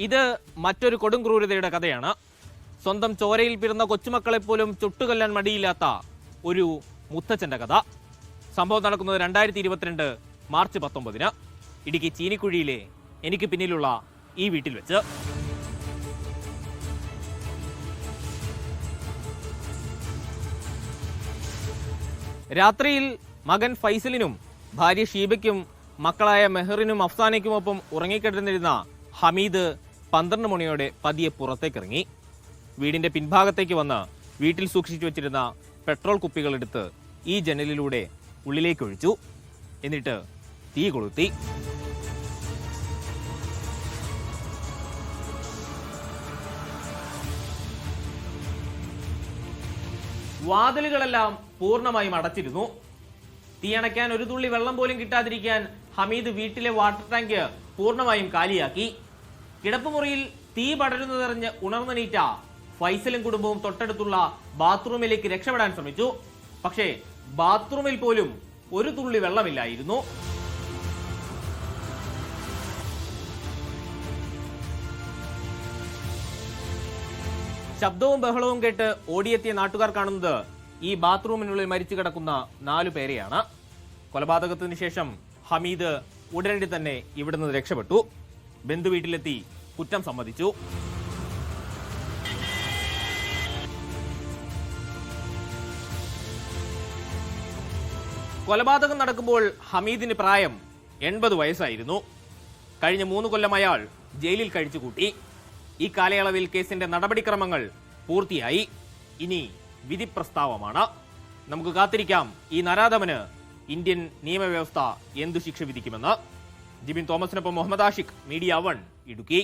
ഇത് മറ്റൊരു കൊടും ക്രൂരതയുടെ കഥയാണ്. സ്വന്തം ചോരയിൽ പിറന്ന കൊച്ചുമക്കളെപ്പോലും ചുട്ടുകൊല്ലാൻ മടിയില്ലാത്ത ഒരു മുത്തച്ഛൻ്റെ കഥ. സംഭവം നടക്കുന്നത് 2022 മാർച്ച് 19 ഇടുക്കി ചീനിക്കുഴിയിലെ എനിക്ക് പിന്നിലുള്ള ഈ വീട്ടിൽ വെച്ച്. രാത്രിയിൽ മകൻ ഫൈസലിനും ഭാര്യ ഷീബയ്ക്കും മക്കളായ മെഹറിനും അഫ്സാനയ്ക്കുമൊപ്പം ഉറങ്ങിക്കിടന്നിരുന്ന ഹമീദ് 12 മണിയോടെ പതിയെ പുറത്തേക്കിറങ്ങി. വീടിന്റെ പിൻഭാഗത്തേക്ക് വന്ന് വീട്ടിൽ സൂക്ഷിച്ചു വെച്ചിരുന്ന പെട്രോൾ കുപ്പികൾ എടുത്ത് ഈ ജനലിലൂടെ ഉള്ളിലേക്ക് ഒഴിച്ചു. എന്നിട്ട് തീ കൊളുത്തി. വാതിലുകളെല്ലാം പൂർണ്ണമായും അടച്ചിരുന്നു. തീയണയ്ക്കാൻ ഒരു തുള്ളി വെള്ളം പോലും കിട്ടാതിരിക്കാൻ ഹമീദ് വീട്ടിലെ വാട്ടർ ടാങ്ക് പൂർണ്ണമായും കാലിയാക്കി. കിടപ്പുമുറിയിൽ തീ പടരുന്നതെറിഞ്ഞ് ഉണർന്നെണീറ്റ ഫൈസലും കുടുംബവും തൊട്ടടുത്തുള്ള ബാത്റൂമിലേക്ക് രക്ഷപ്പെടാൻ ശ്രമിച്ചു. പക്ഷേ ബാത്റൂമിൽ പോലും ഒരു തുള്ളി വെള്ളമില്ലായിരുന്നു. ശബ്ദവും ബഹളവും കേട്ട് ഓടിയെത്തിയ നാട്ടുകാർ കാണുന്നത് ഈ ബാത്റൂമിനുള്ളിൽ മരിച്ചു കിടക്കുന്ന 4 പേരെയാണ്. കൊലപാതകത്തിന് ശേഷം ഹമീദ് ഉടനടി തന്നെ ഇവിടുന്ന് രക്ഷപ്പെട്ടു. ബന്ധുവീട്ടിലെത്തി കുറ്റം സമ്മതിച്ചു. കൊലപാതകം നടക്കുമ്പോൾ ഹമീദിന് പ്രായം 80 വയസ്സായിരുന്നു. കഴിഞ്ഞ 3 കൊല്ലം അയാൾ ജയിലിൽ കഴിച്ചുകൂട്ടി. ഈ കാലയളവിൽ കേസിന്റെ നടപടിക്രമങ്ങൾ പൂർത്തിയായി. ഇനി വിധി പ്രസ്താവമാണ്. നമുക്ക് കാത്തിരിക്കാം ഈ നരാധമന് ഇന്ത്യൻ നിയമവ്യവസ്ഥ എന്തു ശിക്ഷ വിധിക്കുമെന്ന്. ജിബിൻ തോമസിനൊപ്പം മുഹമ്മദ് ആഷിഖ്, മീഡിയ 1 ഇടുക്കി.